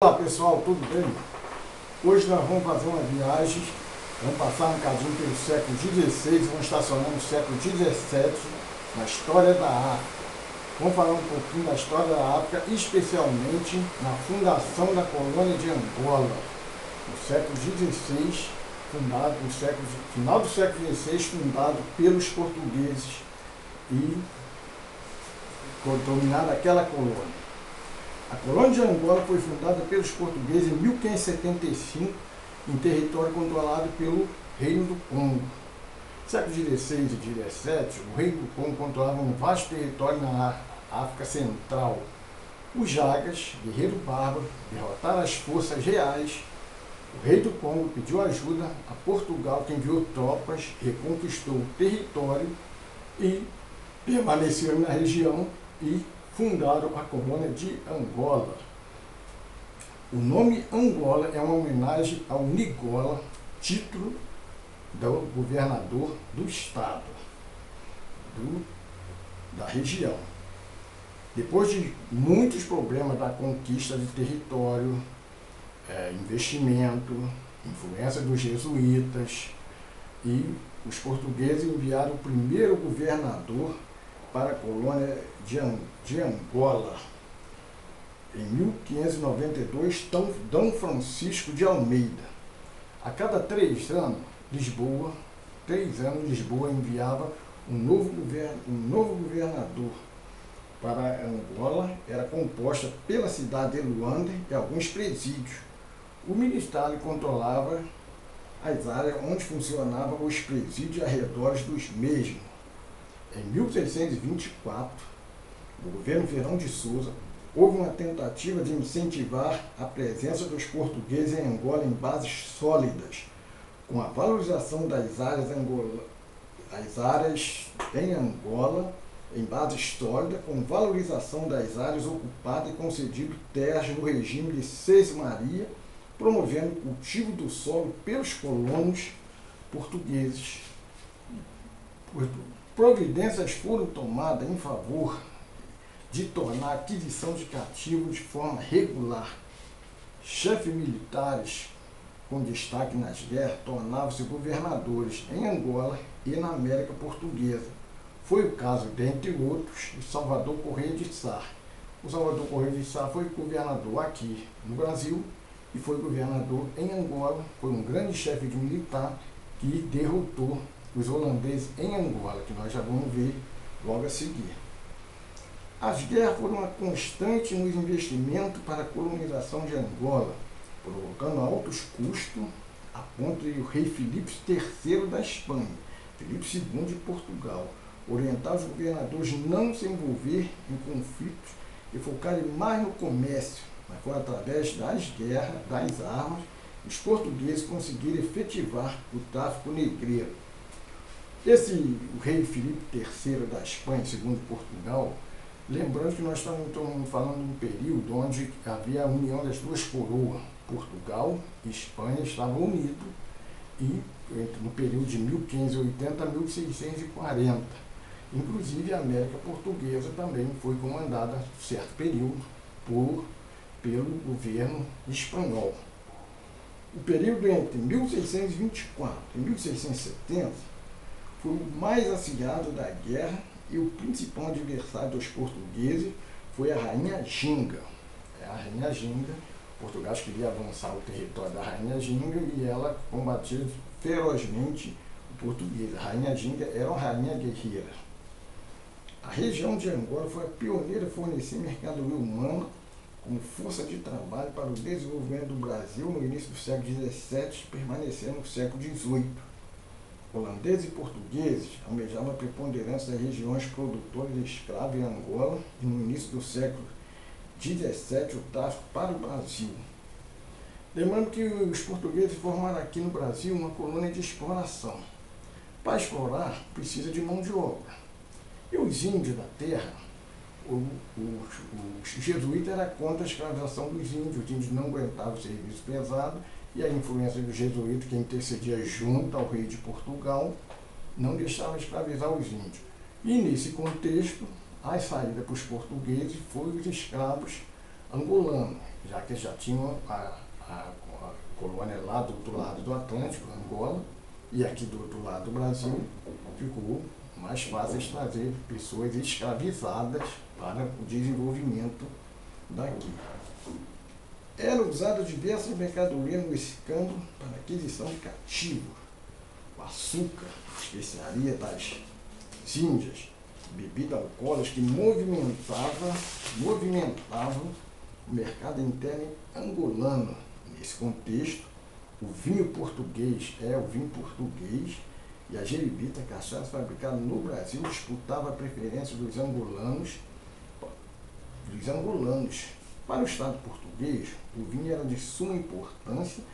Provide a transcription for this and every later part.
Olá pessoal, tudo bem? Hoje nós vamos fazer uma viagem, vamos passar um bocadinho pelo século XVI, vamos estacionar no século XVII, na história da África. Vamos falar um pouquinho da história da África, especialmente na fundação da colônia de Angola, no século XVI, fundado no final do século XVI, fundado pelos portugueses e dominada aquela colônia. A colônia de Angola foi fundada pelos portugueses em 1575, em território controlado pelo Reino do Congo. No século XVI e XVII, o Reino do Congo controlava um vasto território na África Central. Os Jagas, guerreiro bárbaro, derrotaram as forças reais. O rei do Congo pediu ajuda a Portugal, que enviou tropas, reconquistou o território e permaneceram na região e fundaram a colônia de Angola. O nome Angola é uma homenagem ao Nigola, título do governador do estado, da região. Depois de muitos problemas da conquista de território, investimento, influência dos jesuítas, e os portugueses enviaram o primeiro governador para a colônia de Angola. Em 1592, D. Francisco de Almeida. A cada 3 anos, Lisboa enviava um novo governador para Angola. Era composta pela cidade de Luanda e alguns presídios. O ministério controlava as áreas onde funcionavam os presídios e arredores dos mesmos. Em 1624, no governo Fernão de Souza, houve uma tentativa de incentivar a presença dos portugueses em Angola em bases sólidas, com a valorização das áreas em Angola em base sólida, com valorização das áreas ocupadas e concedido terras no regime de sesmaria, promovendo o cultivo do solo pelos colonos portugueses. Providências foram tomadas em favor de tornar a aquisição de cativos de forma regular. Chefes militares com destaque nas guerras tornavam-se governadores em Angola e na América Portuguesa. Foi o caso, dentre outros, de Salvador Correia de Sá. O Salvador Correia de Sá foi governador aqui no Brasil e foi governador em Angola. Foi um grande chefe de militar que derrotou os holandeses em Angola, que nós já vamos ver logo a seguir. As guerras foram uma constante nos investimentos para a colonização de Angola, provocando altos custos, a ponto de o rei Filipe III da Espanha, Filipe II de Portugal, orientar os governadores não se envolver em conflitos e focarem mais no comércio, mas foi através das guerras, das armas, os portugueses conseguiram efetivar o tráfico negreiro. O rei Filipe III da Espanha, segundo Portugal, lembrando que nós estamos falando de um período onde havia a união das duas coroas, Portugal e Espanha estavam unidos, e no período de 1580 a 1640. Inclusive a América Portuguesa também foi comandada, em certo período, pelo governo espanhol. O período entre 1624 e 1670 foi o mais acirrado da guerra, e o principal adversário dos portugueses foi a Rainha Ginga. A Rainha Ginga, Portugal queria avançar o território da Rainha Ginga e ela combatia ferozmente o português. A Rainha Ginga era uma rainha guerreira. A região de Angola foi a pioneira a fornecer mercadoria humana como força de trabalho para o desenvolvimento do Brasil no início do século XVII, permanecendo no século XVIII. Holandeses e portugueses almejavam a preponderância das regiões produtoras de escravos em Angola e no início do século XVII o tráfico para o Brasil. Lembrando que os portugueses formaram aqui no Brasil uma colônia de exploração. Para explorar, precisa de mão de obra. E os índios da terra, os jesuítas eram contra a escravização dos índios. Os índios não aguentavam o serviço pesado, e a influência do jesuíta, que intercedia junto ao rei de Portugal, não deixava escravizar os índios. E nesse contexto, a saída para os portugueses foi os escravos angolano, já que já tinham a colônia lá do outro lado do Atlântico, Angola, e aqui do outro lado do Brasil, ficou mais fácil trazer pessoas escravizadas para o desenvolvimento daqui. Eram usadas diversas mercadorias no escambo para aquisição de cativo, o açúcar, especiaria das Índias, bebidas alcoólicas que movimentavam o mercado interno angolano. Nesse contexto, o vinho português e a jeribita, cachaça fabricada no Brasil, disputava a preferência dos angolanos. Para o Estado português, o vinho era de suma importância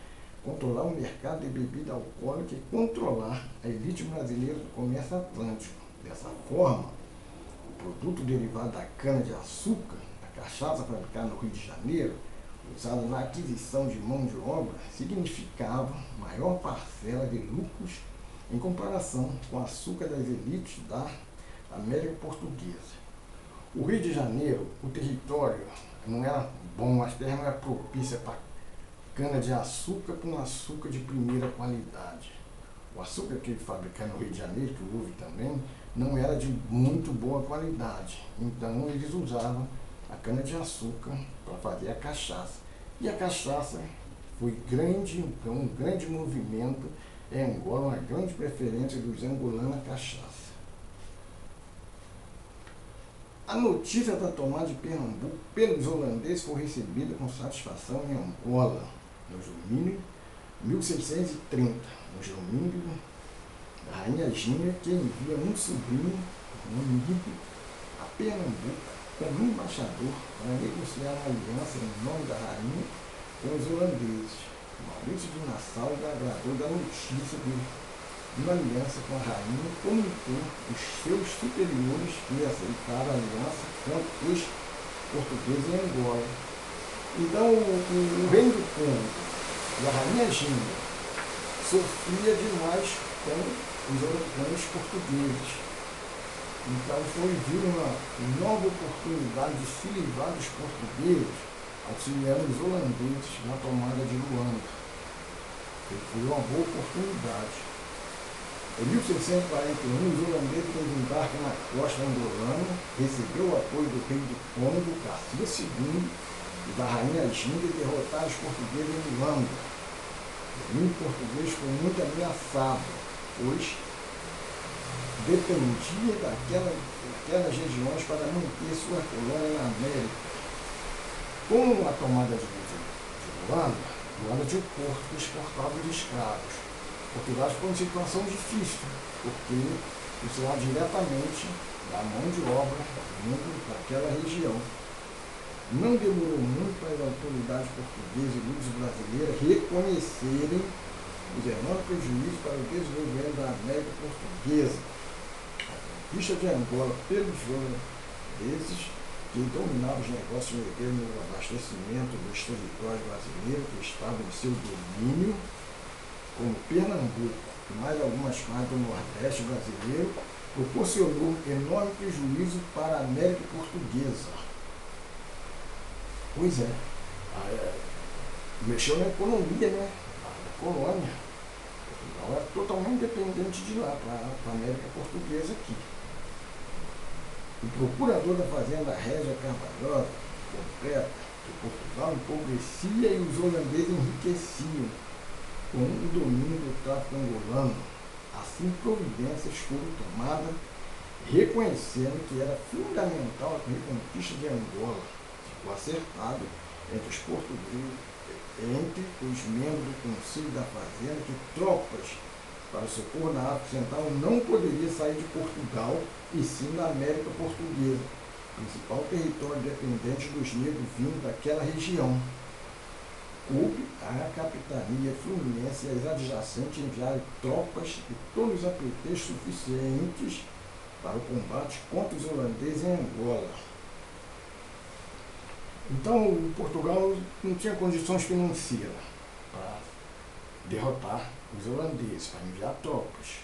controlar o mercado de bebida alcoólica e controlar a elite brasileira do comércio atlântico. Dessa forma, o produto derivado da cana-de-açúcar, a cachaça fabricada no Rio de Janeiro, usada na aquisição de mão de obra, significava maior parcela de lucros em comparação com o açúcar das elites da América Portuguesa. O Rio de Janeiro, o território não era bom, as terras não eram propícias para cana-de-açúcar, para um açúcar de primeira qualidade. O açúcar que fabricaram no Rio de Janeiro, que houve também, não era de muito boa qualidade. Então eles usavam a cana-de-açúcar para fazer a cachaça. E a cachaça foi um grande movimento em Angola, uma grande preferência dos angolanos à cachaça. A notícia da tomada de Pernambuco pelos holandeses foi recebida com satisfação em Angola, no domínio 1630, no domínio da Rainha Gina, que envia um sobrinho, um amigo, a Pernambuco como embaixador para negociar uma aliança em nome da rainha com os holandeses. Maurício de Nassau agradou da notícia de uma aliança com a rainha e comunicou os seus superiores que aceitaram a aliança com os portugueses em Angola. Então, o reino do Congo e a rainha Gina sofria demais com os portugueses. Então viu uma nova oportunidade de se livrar dos portugueses, auxiliando os holandeses na tomada de Luanda. Foi uma boa oportunidade. Em 1641, os holandeses desembarcam na costa angolana, recebeu o apoio do rei do Congo, Garcia II, e da rainha Gina, e derrotaram os portugueses em Luanda. O reino português foi muito ameaçado, pois dependia daquelas regiões para manter sua colônia na América. Com a tomada de Luanda tinha o porto que exportava os escravos. Portugal ficou em situação difícil, porque precisava diretamente da mão de obra vindo daquela região. Não demorou muito para as autoridades portuguesas e luso-brasileiras reconhecerem os enormes prejuízos para o desenvolvimento da América Portuguesa. A conquista de Angola pelos holandeses, que dominavam os negócios negreiros no abastecimento dos territórios brasileiros que estavam em seu domínio, como Pernambuco e mais algumas partes do Nordeste brasileiro, proporcionou enorme prejuízo para a América Portuguesa. Pois é, mexeu na economia, né, da colônia. Portugal era totalmente dependente de lá, para a América Portuguesa aqui. O procurador da Fazenda Régia Carvalhosa completa que Portugal empobrecia e os holandeses enriqueciam com o domínio do tráfico angolano. Assim, providências foram tomadas, reconhecendo que era fundamental a reconquista de Angola. Ficou acertado entre os portugueses, entre os membros do Conselho da Fazenda, que tropas para o socorro na África Central não poderia sair de Portugal, e sim da América Portuguesa, principal território dependente dos negros vindo daquela região. Coube à capitania fluminense e às adjacentes enviarem tropas e todos os apetrechos suficientes para o combate contra os holandeses em Angola. Então, Portugal não tinha condições financeiras para derrotar os holandeses, para enviar tropas.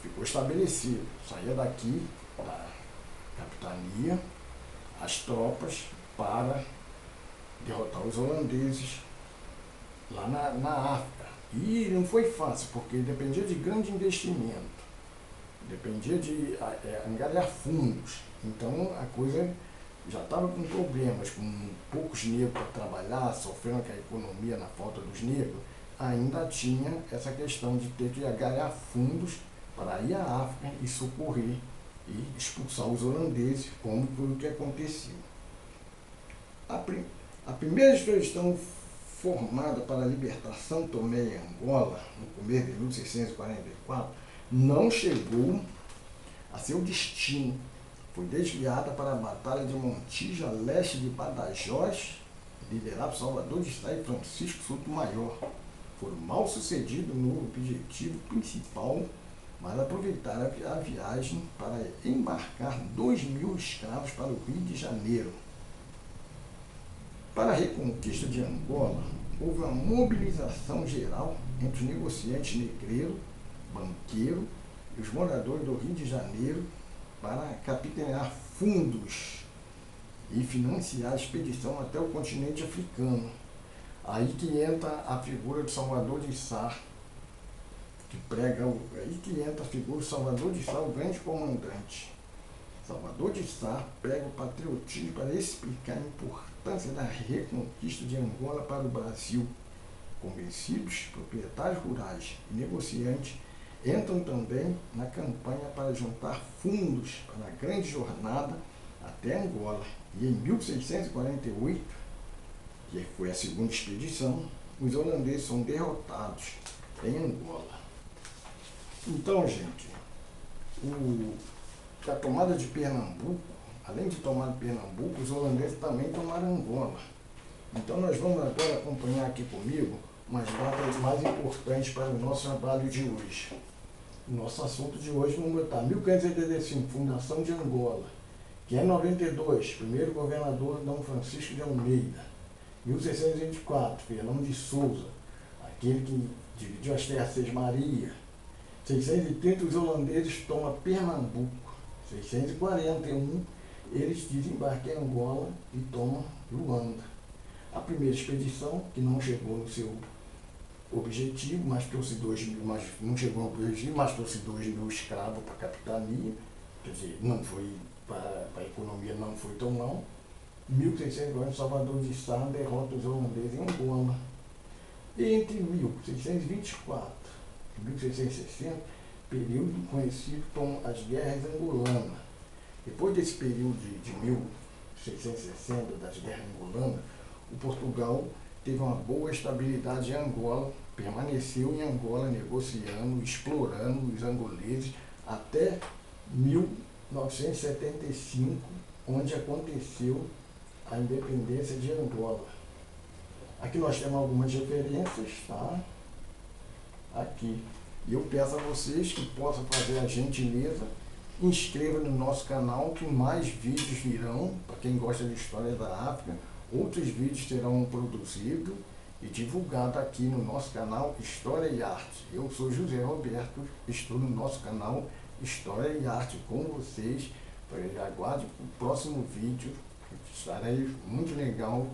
Ficou estabelecido, saía daqui da capitania as tropas para derrotar os holandeses lá na África. E não foi fácil, porque dependia de grande investimento, dependia de angariar fundos. Então a coisa já estava com problemas, com poucos negros para trabalhar, sofrendo com a economia na falta dos negros. Ainda tinha essa questão de ter que angariar fundos para ir à África e socorrer e expulsar os holandeses, como foi o que aconteceu. A primeira expedição formada para a libertação Tomé e Angola, no começo de 1644, não chegou a seu destino. Foi desviada para a Batalha de Montija, a leste de Badajoz, liderado por Salvador de Sá e Francisco Sotomayor. Foram mal sucedidos no objetivo principal, mas aproveitaram a viagem para embarcar 2.000 escravos para o Rio de Janeiro. Para a reconquista de Angola, houve uma mobilização geral entre os negociantes negreiros, banqueiros e os moradores do Rio de Janeiro para capitanear fundos e financiar a expedição até o continente africano. Aí que entra a figura de Salvador de Sá, aí que entra a figura de Salvador de Sá, o grande comandante. Salvador de Sá prega o patriotismo para explicar a importância da reconquista de Angola para o Brasil. Convencidos, proprietários rurais e negociantes entram também na campanha para juntar fundos para a grande jornada até Angola. E em 1648, que foi a segunda expedição, os holandeses são derrotados em Angola. Então, gente, a tomada de Pernambuco, além de tomar Pernambuco, os holandeses também tomaram Angola. Então nós vamos agora acompanhar aqui comigo umas datas mais importantes para o nosso trabalho de hoje. Nosso assunto de hoje vamos botar 1585, fundação de Angola. Que é 92, primeiro governador Dom Francisco de Almeida. 1624, Fernão de Souza, aquele que dividiu as terras Seis Maria. 630, os holandeses tomam Pernambuco. 641, eles desembarcam em Angola e tomam Luanda. A primeira expedição, que não chegou no seu objetivo, mas trouxe 2.000, mas não chegou ao objetivo, mas trouxe 2.000 escravos para a capitania, quer dizer, não foi para a economia, não foi tão não. 1640, Salvador de Sá derrota os holandeses em Angola. E entre 1624 e 1660, período conhecido como as Guerras Angolanas. Depois desse período de 1660, das Guerras Angolanas, o Portugal teve uma boa estabilidade em Angola, permaneceu em Angola negociando, explorando os angoleses até 1975, onde aconteceu a independência de Angola. Aqui nós temos algumas referências, tá? Aqui. E eu peço a vocês que possam fazer a gentileza, inscreva no nosso canal, que mais vídeos virão, para quem gosta de história da África. Outros vídeos serão produzidos e divulgados aqui no nosso canal História e Arte. Eu sou José Roberto, estou no nosso canal História e Arte com vocês. Aguarde o próximo vídeo, estarei muito legal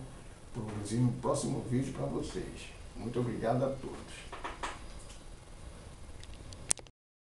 produzindo um próximo vídeo para vocês. Muito obrigado a todos.